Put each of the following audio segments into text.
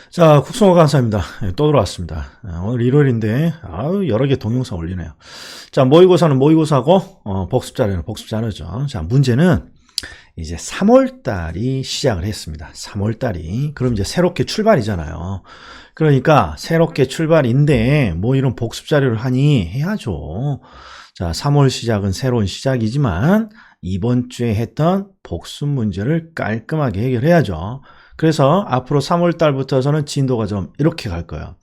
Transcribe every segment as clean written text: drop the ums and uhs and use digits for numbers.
자, 국성호 강사입니다. 또 돌아왔습니다. 오늘 일요일인데, 여러 개 동영상 올리네요. 자, 모의고사는 모의고사고, 복습자료는 복습자료죠. 자, 문제는 이제 3월달이 시작을 했습니다. 3월달이. 그럼 이제 새롭게 출발이잖아요. 그러니까 새롭게 출발인데, 뭐 이런 복습자료를 하니 해야죠. 자, 3월 시작은 새로운 시작이지만, 이번 주에 했던 복습 문제를 깔끔하게 해결해야죠. 그래서 앞으로 3월 달부터서는 진도가 좀 이렇게 갈 거예요.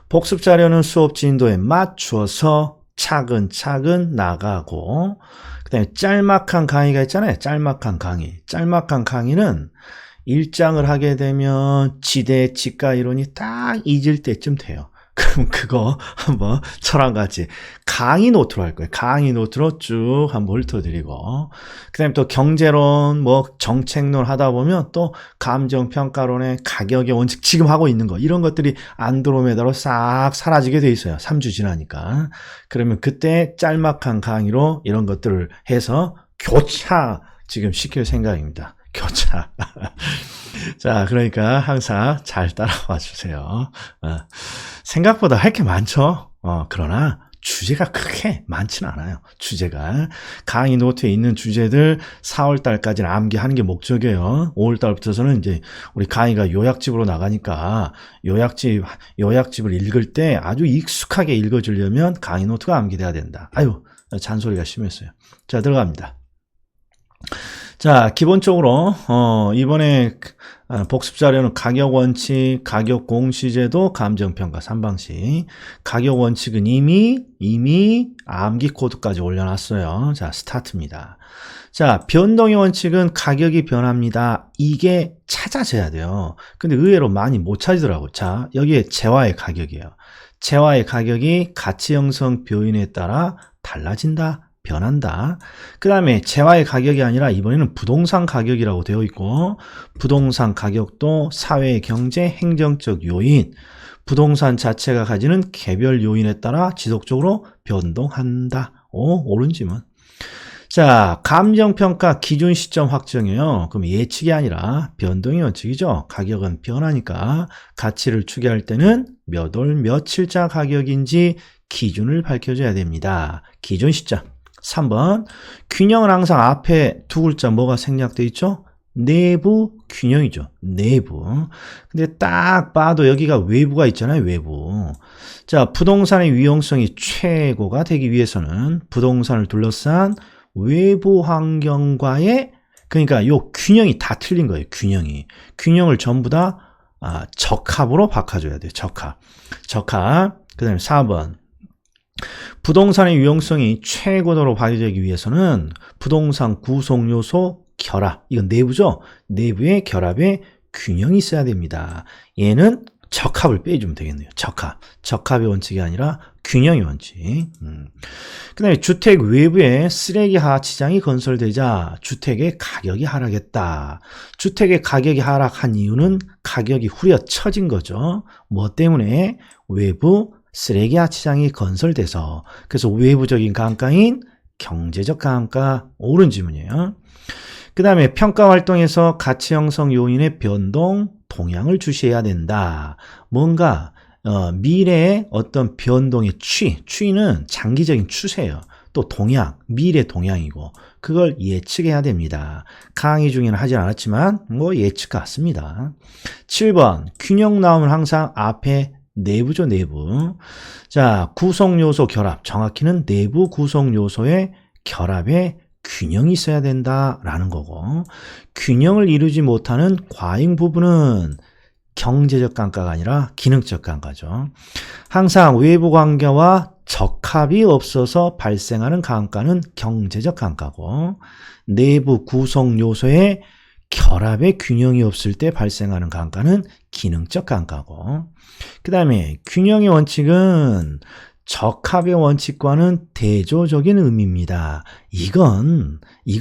복습 자료는 수업 진도에 맞추어서 차근차근 나가고, 그 다음에 짤막한 강의가 있잖아요. 짤막한 강의. 짤막한 강의는 일장을 하게 되면 지대, 지가 이론이 딱 잊을 때쯤 돼요. 그럼 그거 한번 저랑 같이 강의 노트로 할 거예요. 강의 노트로 쭉 한번 훑어드리고, 그 다음에 또 경제론, 뭐 정책론 하다 보면 또 감정평가론의 가격의 원칙 지금 하고 있는 거, 이런 것들이 안드로메다로 싹 사라지게 돼 있어요. 3주 지나니까. 그러면 그때 짤막한 강의로 이런 것들을 해서 교차 지금 시킬 생각입니다. 교차. 자, 그러니까 항상 잘 따라와 주세요. 생각보다 할 게 많죠. 그러나 주제가 크게 많지는 않아요. 주제가. 강의 노트에 있는 주제들 4월 달까지는 암기하는 게 목적이에요. 5월 달부터서는 이제 우리 강의가 요약집으로 나가니까 요약집을 읽을 때 아주 익숙하게 읽어주려면 강의 노트가 암기돼야 된다. 아유, 잔소리가 심했어요. 자, 들어갑니다. 자, 기본적으로 이번에 복습 자료는 가격 원칙, 가격 공시제도, 감정평가 3방식. 가격 원칙은 이미 암기 코드까지 올려놨어요. 자, 스타트입니다. 자, 변동의 원칙은 가격이 변합니다. 이게 찾아져야 돼요. 근데 의외로 많이 못 찾더라고요. 자, 여기에 재화의 가격이에요. 재화의 가격이 가치 형성 표현에 따라 달라진다. 변한다. 그 다음에 재화의 가격이 아니라 이번에는 부동산 가격이라고 되어 있고, 부동산 가격도 사회, 경제, 행정적 요인, 부동산 자체가 가지는 개별 요인에 따라 지속적으로 변동한다. 옳은 질문. 자, 감정평가 기준 시점 확정이에요. 그럼 예측이 아니라 변동의 원칙이죠. 가격은 변하니까 가치를 추계할 때는 몇 월 며칠자 가격인지 기준을 밝혀줘야 됩니다. 기준 시점. 3번, 균형은 항상 앞에 두 글자 뭐가 생략되어 있죠? 내부 균형이죠. 내부. 근데 딱 봐도 여기가 외부가 있잖아요. 외부. 자, 부동산의 유용성이 최고가 되기 위해서는 부동산을 둘러싼 외부 환경과의, 그러니까 요 균형이 다 틀린 거예요. 균형을 전부 다 적합으로 바꿔줘야 돼요. 적합. 그 다음에 4번, 부동산의 유용성이 최고도로 발휘되기 위해서는 부동산 구성 요소 결합, 이건 내부죠. 내부의 결합에 균형이 있어야 됩니다. 얘는 적합을 빼주면 되겠네요. 적합의 원칙이 아니라 균형의 원칙. 그 다음에 주택 외부에 쓰레기 하치장이 건설되자 주택의 가격이 하락했다. 주택의 가격이 하락한 이유는 가격이 후려쳐진 거죠. 뭐 때문에? 외부 쓰레기 하치장이 건설돼서. 그래서 외부적인 감가인 경제적 감가. 옳은 질문이에요. 그 다음에 평가 활동에서 가치 형성 요인의 변동, 동향을 주시해야 된다. 뭔가 미래의 어떤 변동의 추이는 장기적인 추세예요. 또 동향, 미래 동향이고 그걸 예측해야 됩니다. 강의 중에는 하진 않았지만 뭐 예측 같습니다. 7번, 균형 나오면 항상 앞에 내부죠, 내부. 자, 구성요소 결합. 정확히는 내부 구성요소의 결합에 균형이 있어야 된다라는 거고, 균형을 이루지 못하는 과잉 부분은 경제적 감가가 아니라 기능적 감가죠. 항상 외부 관계와 적합이 없어서 발생하는 감가는 경제적 감가고, 내부 구성 요소의 결합의 균형이 없을 때 발생하는 감가는 기능적 감가고, 그 다음에 균형의 원칙은 적합의 원칙과는 대조적인 의미입니다. 이건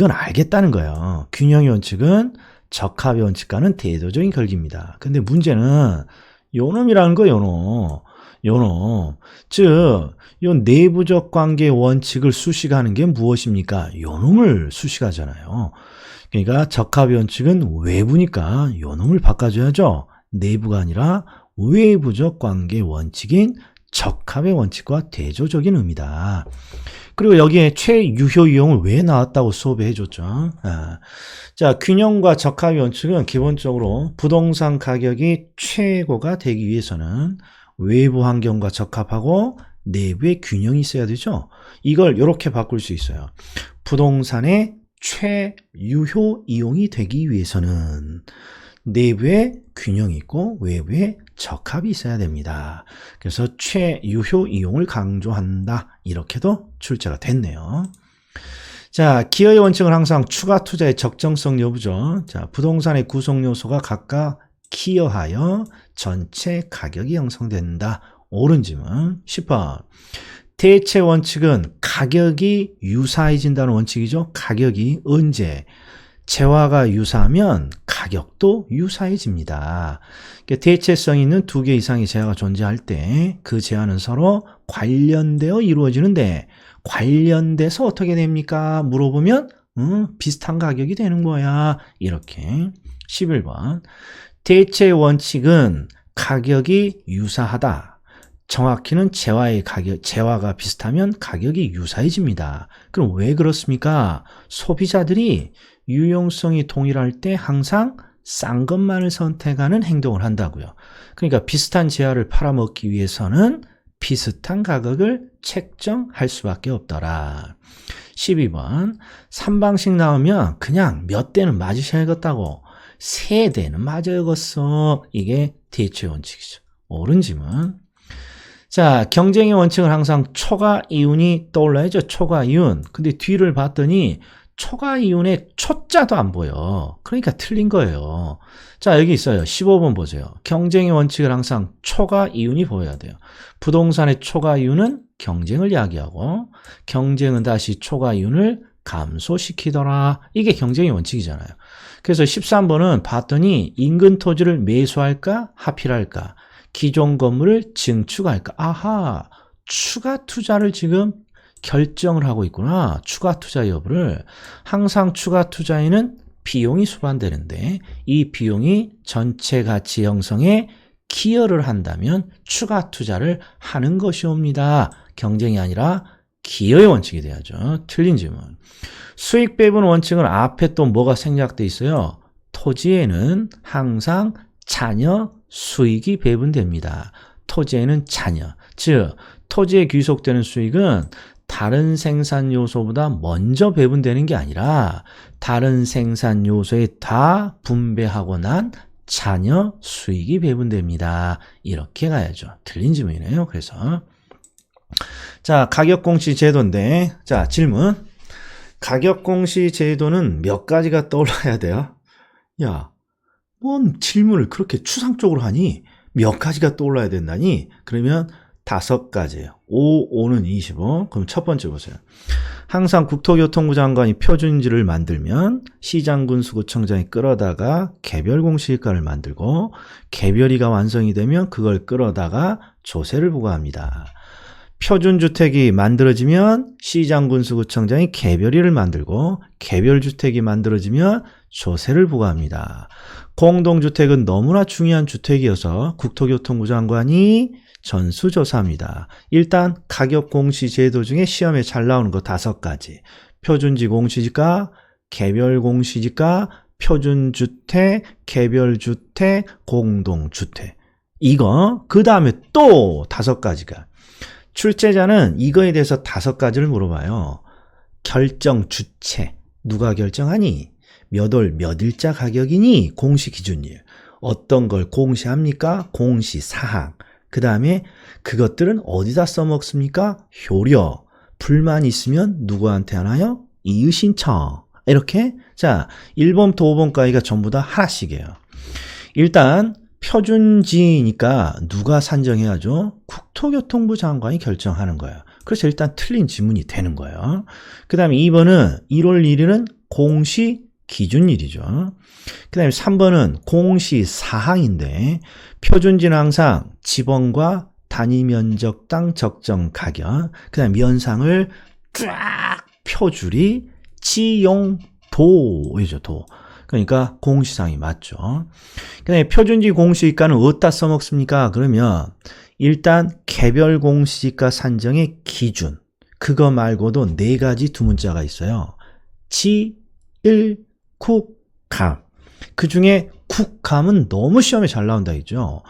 알겠다는 거예요. 균형의 원칙은 적합의 원칙과는 대조적인 결기입니다. 근데 문제는 요놈이라는 거예요. 요놈. 즉, 요 내부적 관계의 원칙을 수식하는 게 무엇입니까? 요놈을 수식하잖아요. 그러니까 적합의 원칙은 외부니까 요놈을 바꿔줘야죠. 내부가 아니라 외부적 관계 원칙인 적합의 원칙과 대조적인 의미다. 그리고 여기에 최유효 이용을 왜 나왔다고 수업에 해줬죠. 자, 균형과 적합의 원칙은 기본적으로 부동산 가격이 최고가 되기 위해서는 외부 환경과 적합하고 내부의 균형이 있어야 되죠. 이걸 이렇게 바꿀 수 있어요. 부동산의 최유효 이용이 되기 위해서는 내부에 균형이 있고 외부에 적합이 있어야 됩니다. 그래서 최유효 이용을 강조한다. 이렇게도 출제가 됐네요. 자, 기여의 원칙은 항상 추가 투자의 적정성 여부죠. 자, 부동산의 구성 요소가 각각 기여하여 전체 가격이 형성된다. 옳은 질문. 10번. 대체 원칙은 가격이 유사해진다는 원칙이죠. 가격이 언제? 재화가 유사하면 가격도 유사해집니다. 대체성 있는 두 개 이상의 재화가 존재할 때 그 재화는 서로 관련되어 이루어지는데 관련돼서 어떻게 됩니까? 물어보면 비슷한 가격이 되는 거야. 이렇게. 11번. 대체 원칙은 가격이 유사하다. 정확히는 재화가 비슷하면 가격이 유사해집니다. 그럼 왜 그렇습니까? 소비자들이 유용성이 동일할 때 항상 싼 것만을 선택하는 행동을 한다고요. 그러니까 비슷한 재화를 팔아먹기 위해서는 비슷한 가격을 책정할 수밖에 없더라. 12번. 3방식 나오면 그냥 몇 대는 맞으셔야겠다고 3대는 맞아야겠어. 이게 대체 원칙이죠. 옳은 질문. 자, 경쟁의 원칙은 항상 초과 이윤이 떠올라야죠. 초과 이윤. 근데 뒤를 봤더니 초과 이윤에 초자도 안 보여. 그러니까 틀린 거예요. 자, 여기 있어요. 15번 보세요. 경쟁의 원칙은 항상 초과 이윤이 보여야 돼요. 부동산의 초과 이윤은 경쟁을 야기하고 경쟁은 다시 초과 이윤을 감소시키더라. 이게 경쟁의 원칙이잖아요. 그래서 13번은 봤더니 인근 토지를 매수할까 하필할까? 기존 건물을 증축할까? 아하, 추가 투자를 지금 결정을 하고 있구나. 추가 투자 여부를. 항상 추가 투자에는 비용이 수반되는데 이 비용이 전체 가치 형성에 기여를 한다면 추가 투자를 하는 것이옵니다. 경쟁이 아니라 기여의 원칙이 돼야죠. 틀린 질문. 수익 배분 원칙은 앞에 또 뭐가 생략돼 있어요? 토지에는 항상 잔여 수익이 배분됩니다. 토지에는 잔여, 즉 토지에 귀속되는 수익은 다른 생산 요소보다 먼저 배분되는 게 아니라 다른 생산 요소에 다 분배하고 난 잔여 수익이 배분됩니다. 이렇게 가야죠. 틀린 질문이네요. 그래서 자, 가격공시 제도인데, 자, 질문. 가격공시 제도는 몇 가지가 떠올라야 돼요? 야, 뭔 질문을 그렇게 추상적으로 하니? 몇 가지가 떠올라야 된다니? 그러면 5가지예요. 5는 25. 그럼 첫 번째 보세요. 항상 국토교통부 장관이 표준지를 만들면 시장군수구청장이 끌어다가 개별공시지가를 만들고 개별이가 완성이 되면 그걸 끌어다가 조세를 부과합니다. 표준주택이 만들어지면 시장군수구청장이 개별이를 만들고 개별주택이 만들어지면 조세를 부과합니다. 공동주택은 너무나 중요한 주택이어서 국토교통부 장관이 전수조사합니다. 일단 가격공시제도 중에 시험에 잘 나오는 거 5가지. 표준지 공시지가, 개별공시지가, 표준주택, 개별주택, 공동주택. 이거 그 다음에 또 5가지가. 출제자는 이거에 대해서 5가지를 물어봐요. 결정 주체. 누가 결정하니? 몇 월 몇 일자 가격이니? 공시기준일. 어떤 걸 공시합니까? 공시사항. 그 다음에 그것들은 어디다 써먹습니까? 효력. 불만 있으면 누구한테 하나요? 이의신청. 이렇게. 자, 1번부터 5번까지가 전부 다 하나씩이에요. 일단 표준지니까 누가 산정해야죠? 국토교통부 장관이 결정하는 거예요. 그래서 일단 틀린 지문이 되는 거예요. 그 다음에 2번은 1월 1일은 공시기준일이죠. 그 다음에 3번은 공시사항인데 표준지는 항상 지번과 단위면적당 적정 가격, 그 다음에 면상을 쫙 펴줄이 지용도이죠. 도. 그러니까 공시상이 맞죠. 근데 표준지 공시지가는 어디다 써먹습니까? 그러면 일단 개별 공시지가 산정의 기준, 그거 말고도 네 가지 두 문자가 있어요. 지, 일, 국, 감. 그 중에 국감은 너무 시험에 잘 나온다 했죠.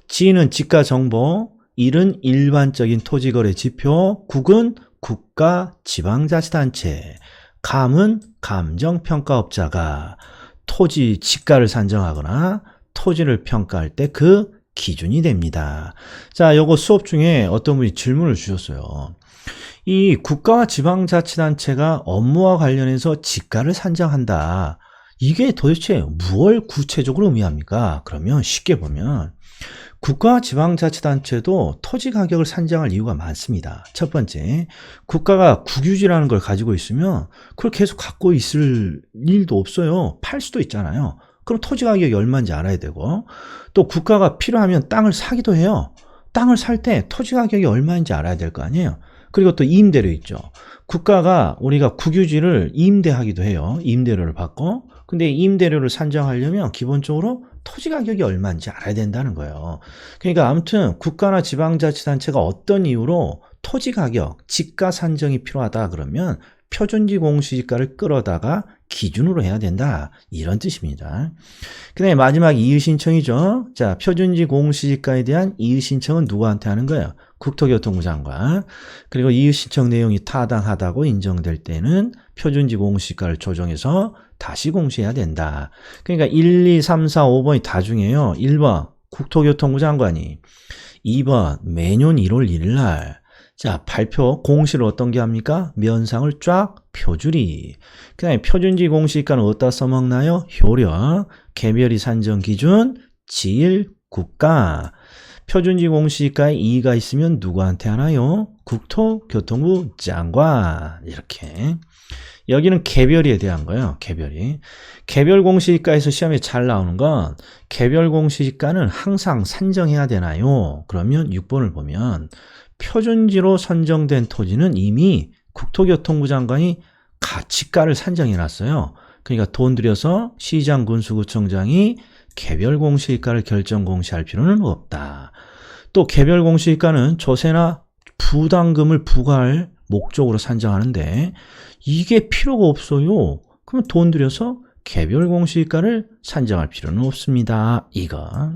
지는 지가 정보, 일은 일반적인 토지거래 지표, 국은 국가 지방자치단체, 감은 감정평가업자가 토지 지가를 산정하거나 토지를 평가할 때 그 기준이 됩니다. 자, 요거 수업 중에 어떤 분이 질문을 주셨어요. 이 국가와 지방자치단체가 업무와 관련해서 지가를 산정한다. 이게 도대체 무엇을 구체적으로 의미합니까? 그러면 쉽게 보면 국가와 지방자치단체도 토지 가격을 산정할 이유가 많습니다. 첫 번째, 국가가 국유지라는 걸 가지고 있으면 그걸 계속 갖고 있을 일도 없어요. 팔 수도 있잖아요. 그럼 토지 가격이 얼마인지 알아야 되고, 또 국가가 필요하면 땅을 사기도 해요. 땅을 살 때 토지 가격이 얼마인지 알아야 될 거 아니에요. 그리고 또 임대료 있죠. 국가가 우리가 국유지를 임대하기도 해요. 임대료를 받고. 근데 임대료를 산정하려면 기본적으로 토지 가격이 얼마인지 알아야 된다는 거예요. 그러니까 아무튼 국가나 지방자치단체가 어떤 이유로 토지 가격, 지가 산정이 필요하다 그러면 표준지 공시지가를 끌어다가 기준으로 해야 된다. 이런 뜻입니다. 그 다음에 마지막 이의신청이죠. 자, 표준지 공시지가에 대한 이의신청은 누구한테 하는 거예요? 국토교통부 장관. 그리고 이의신청 내용이 타당하다고 인정될 때는 표준지 공시지가를 조정해서 다시 공시해야 된다. 그러니까 1, 2, 3, 4, 5번이 다 중에요. 1번 국토교통부 장관이, 2번 매년 1월 1일 날 자, 발표 공시를 어떤 게 합니까? 면상을 쫙 펴주리. 그 다음에 표준지 공시지가는 어디다 써먹나요? 효력, 개별이 산정 기준, 지일, 국가. 표준지 공시지가에 이의가 있으면 누구한테 하나요? 국토교통부 장관. 이렇게. 여기는 개별이에 대한 거예요. 개별이. 개별 공시지가에서 시험에 잘 나오는 건 개별 공시지가는 항상 산정해야 되나요? 그러면 6번을 보면 표준지로 선정된 토지는 이미 국토교통부 장관이 가치가를 산정해 놨어요. 그러니까 돈 들여서 시장 군수구청장이 개별 공시지가를 결정 공시할 필요는 없다. 또 개별 공시지가는 조세나 부담금을 부과할 목적으로 산정하는데 이게 필요가 없어요. 그럼 돈 들여서 개별 공시지가를 산정할 필요는 없습니다. 이거.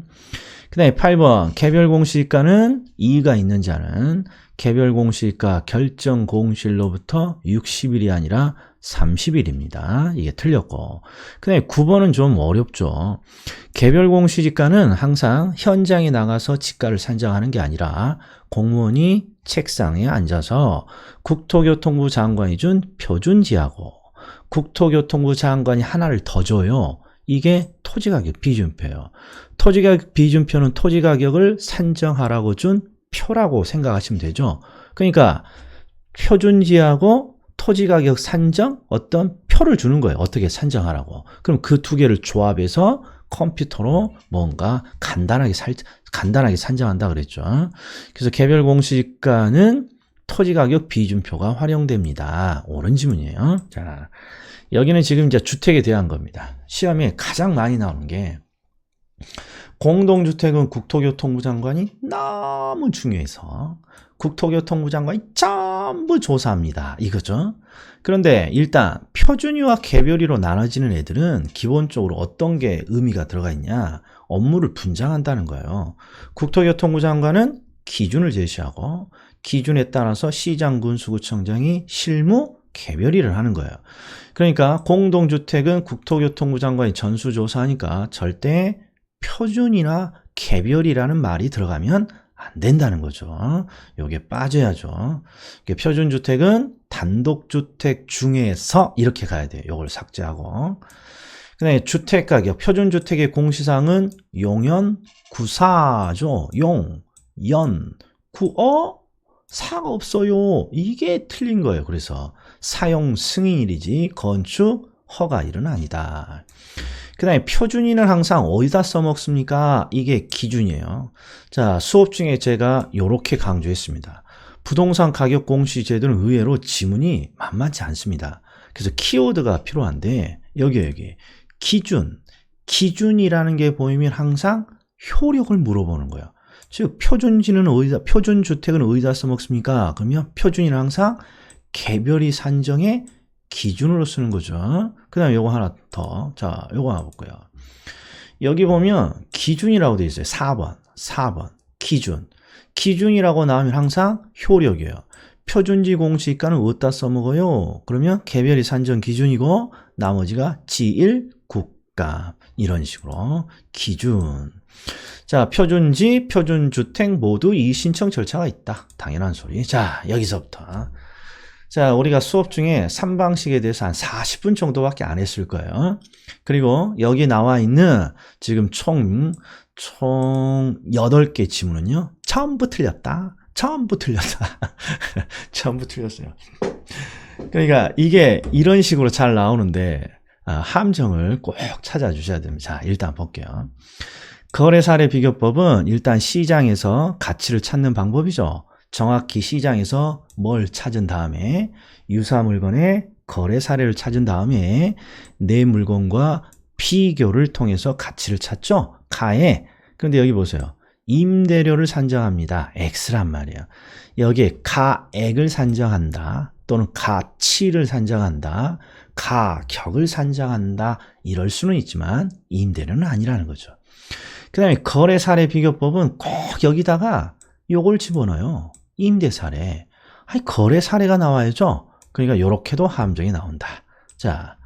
그 다음에 8번 개별 공시지가는 이의가 있는 자는 개별 공시지가 결정 공시일로부터 60일이 아니라 30일입니다. 이게 틀렸고. 그 다음에 9번은 좀 어렵죠. 개별 공시지가는 항상 현장에 나가서 지가를 산정하는 게 아니라 공무원이 책상에 앉아서 국토교통부 장관이 준 표준지하고 국토교통부 장관이 하나를 더 줘요. 이게 토지가격 비준표예요. 토지가격 비준표는 토지가격을 산정하라고 준 표라고 생각하시면 되죠. 그러니까 표준지하고 토지가격 산정 어떤 표를 주는 거예요. 어떻게 산정하라고. 그럼 그 두 개를 조합해서 컴퓨터로 뭔가 간단하게 산정한다 그랬죠. 그래서 개별 공시지가는 토지가격 비준표가 활용됩니다. 옳은 지문이에요. 자, 여기는 지금 이제 주택에 대한 겁니다. 시험에 가장 많이 나오는 게 공동주택은 국토교통부 장관이 너무 중요해서 국토교통부 장관이 전부 조사합니다. 이거죠. 그런데 일단 표준이와 개별이로 나눠지는 애들은 기본적으로 어떤 게 의미가 들어가 있냐? 업무를 분장한다는 거예요. 국토교통부 장관은 기준을 제시하고 기준에 따라서 시장 군수구청장이 실무 개별일을 하는 거예요. 그러니까 공동주택은 국토교통부 장관이 전수조사하니까 절대 표준이나 개별이라는 말이 들어가면 안 된다는 거죠. 요게 빠져야죠. 표준주택은 단독주택 중에서 이렇게 가야 돼요. 요걸 삭제하고. 그 다음에 주택가격, 표준주택의 공시상은 용연, 구사죠. 용, 연, 구, 사가 없어요. 이게 틀린 거예요. 그래서 사용 승인일이지 건축 허가일은 아니다. 그 다음에 표준일은 항상 어디다 써먹습니까? 이게 기준이에요. 자, 수업 중에 제가 이렇게 강조했습니다. 부동산 가격 공시 제도는 의외로 지문이 만만치 않습니다. 그래서 키워드가 필요한데 여기 기준이라는 게 보이면 항상 효력을 물어보는 거예요. 즉 표준주택은 어디다 써먹습니까? 그러면 표준이는 항상 개별이 산정의 기준으로 쓰는 거죠. 그 다음에 요거 하나 더. 자, 요거 하나 볼게요. 여기 보면 기준이라고 되어 있어요. 4번. 기준이라고 나오면 항상 효력이에요. 표준지 공시가는 어디다 써먹어요? 그러면 개별이 산정 기준이고 나머지가 지일, 국가 이런 식으로 기준. 자, 표준지, 표준주택 모두 이 신청 절차가 있다. 당연한 소리. 자, 여기서부터. 자, 우리가 수업 중에 3방식에 대해서 한 40분 정도밖에 안 했을 거예요. 그리고 여기 나와 있는 지금 총 8개 지문은요. 전부 틀렸다. 전부 틀렸어요. 그러니까 이게 이런 식으로 잘 나오는데 함정을 꼭 찾아주셔야 됩니다. 자, 일단 볼게요. 거래사례 비교법은 일단 시장에서 가치를 찾는 방법이죠. 정확히 시장에서 뭘 찾은 다음에 유사 물건의 거래 사례를 찾은 다음에 내 물건과 비교를 통해서 가치를 찾죠. 가에. 그런데 여기 보세요. 임대료를 산정합니다. X란 말이에요. 여기에 가액을 산정한다. 또는 가치를 산정한다. 가격을 산정한다. 이럴 수는 있지만 임대료는 아니라는 거죠. 그 다음에 거래 사례 비교법은 꼭 여기다가 요걸 집어넣어요. 임대 사례. 아니, 거래 사례가 나와야죠. 그러니까 요렇게도 함정이 나온다. 자,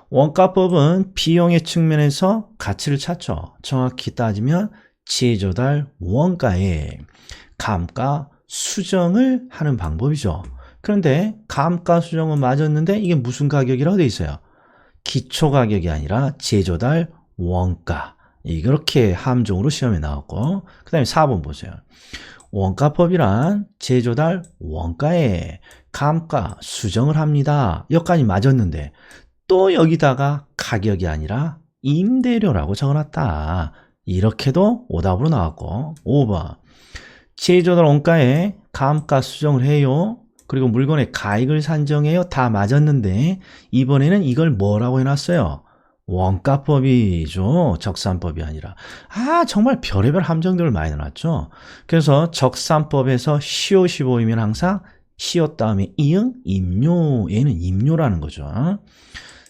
원가법은 비용의 측면에서 가치를 찾죠. 정확히 따지면 제조달 원가에 감가 수정을 하는 방법이죠. 그런데 감가 수정은 맞았는데 이게 무슨 가격이라고 되어 있어요? 기초 가격이 아니라 제조달 원가. 이렇게 함정으로 시험에 나왔고, 그 다음에 4번 보세요. 원가법이란 제조달 원가에 감가 수정을 합니다. 여기까지 맞았는데 또 여기다가 가격이 아니라 임대료라고 적어놨다. 이렇게도 오답으로 나왔고, 5번 제조달 원가에 감가 수정을 해요. 그리고 물건의 가액을 산정해요. 다 맞았는데 이번에는 이걸 뭐라고 해놨어요? 원가법이죠. 적산법이 아니라. 정말 별의별 함정들을 많이 넣어놨죠. 그래서 적산법에서 시오 15이면 항상 시오 다음에 이응, 임료, 얘는 임료라는 거죠.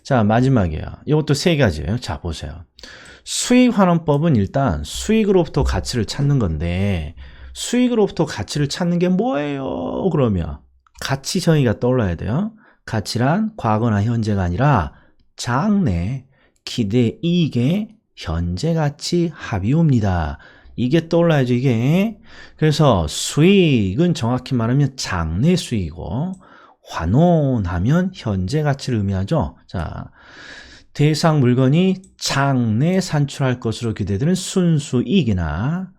자, 마지막이에요. 이것도 세 가지예요. 자, 보세요. 수익환원법은 일단 수익으로부터 가치를 찾는 건데, 수익으로부터 가치를 찾는 게 뭐예요? 그러면 가치 정의가 떠올라야 돼요. 가치란 과거나 현재가 아니라 장래, 기대 이익의 현재 가치 합의옵니다. 이게 떠올라야죠, 이게. 그래서 수익은 정확히 말하면 장래 수익이고, 환원하면 현재 가치를 의미하죠. 자, 대상 물건이 장래 산출할 것으로 기대되는 순수이익이나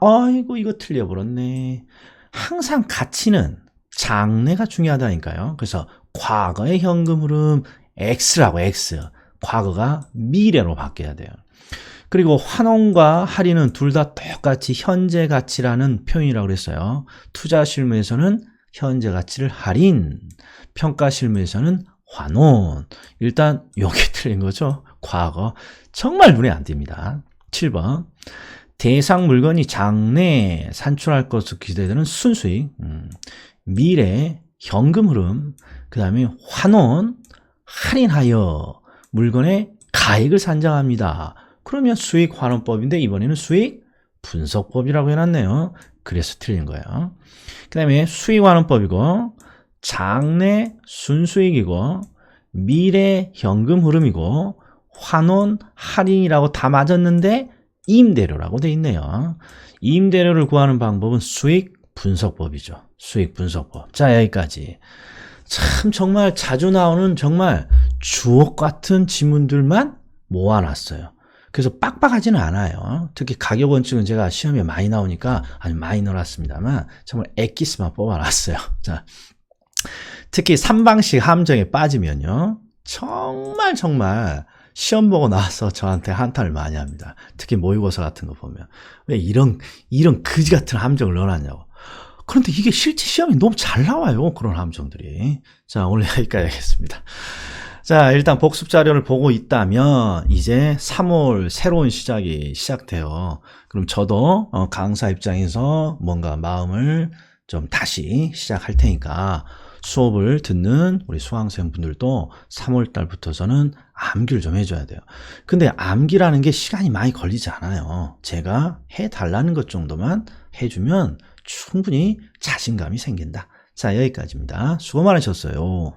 아이고 이거 틀려버렸네. 항상 가치는 장래가 중요하다니까요. 그래서 과거의 현금 흐름 X라고 X. 과거가 미래로 바뀌어야 돼요. 그리고 환원과 할인은 둘 다 똑같이 현재 가치라는 표현이라고 그랬어요. 투자 실무에서는 현재 가치를 할인, 평가 실무에서는 환원. 일단 요게 틀린 거죠. 과거. 정말 눈에 안 띕니다. 7번. 대상 물건이 장래 산출할 것으로 기대되는 순수익, 미래 현금 흐름, 그 다음에 환원, 할인하여 물건의 가액을 산정합니다. 그러면 수익 환원법인데 이번에는 수익 분석법이라고 해놨네요. 그래서 틀린 거예요. 그 다음에 수익 환원법이고, 장래 순수익이고, 미래 현금 흐름이고, 환원 할인이라고 다 맞았는데 임대료라고 돼 있네요. 임대료를 구하는 방법은 수익 분석법이죠. 수익 분석법. 자, 여기까지. 참 정말 자주 나오는 정말 주옥 같은 지문들만 모아놨어요. 그래서 빡빡하지는 않아요. 특히 가격 원칙은 제가 시험에 많이 나오니까 아주 많이 넣어놨습니다만 정말 엑기스만 뽑아놨어요. 자, 특히 3방식 함정에 빠지면요. 정말 시험 보고 나서 저한테 한탄을 많이 합니다. 특히 모의고사 같은 거 보면. 왜 이런 그지 같은 함정을 넣어놨냐고. 그런데 이게 실제 시험에 너무 잘 나와요. 그런 함정들이. 자, 오늘 여기까지 하겠습니다. 자, 일단 복습 자료를 보고 있다면 이제 3월 새로운 시작이 시작돼요. 그럼 저도 강사 입장에서 뭔가 마음을 좀 다시 시작할 테니까 수업을 듣는 우리 수강생분들도 3월 달부터서는 암기를 좀 해줘야 돼요. 근데 암기라는 게 시간이 많이 걸리지 않아요. 제가 해달라는 것 정도만 해주면 충분히 자신감이 생긴다. 자, 여기까지입니다. 수고 많으셨어요.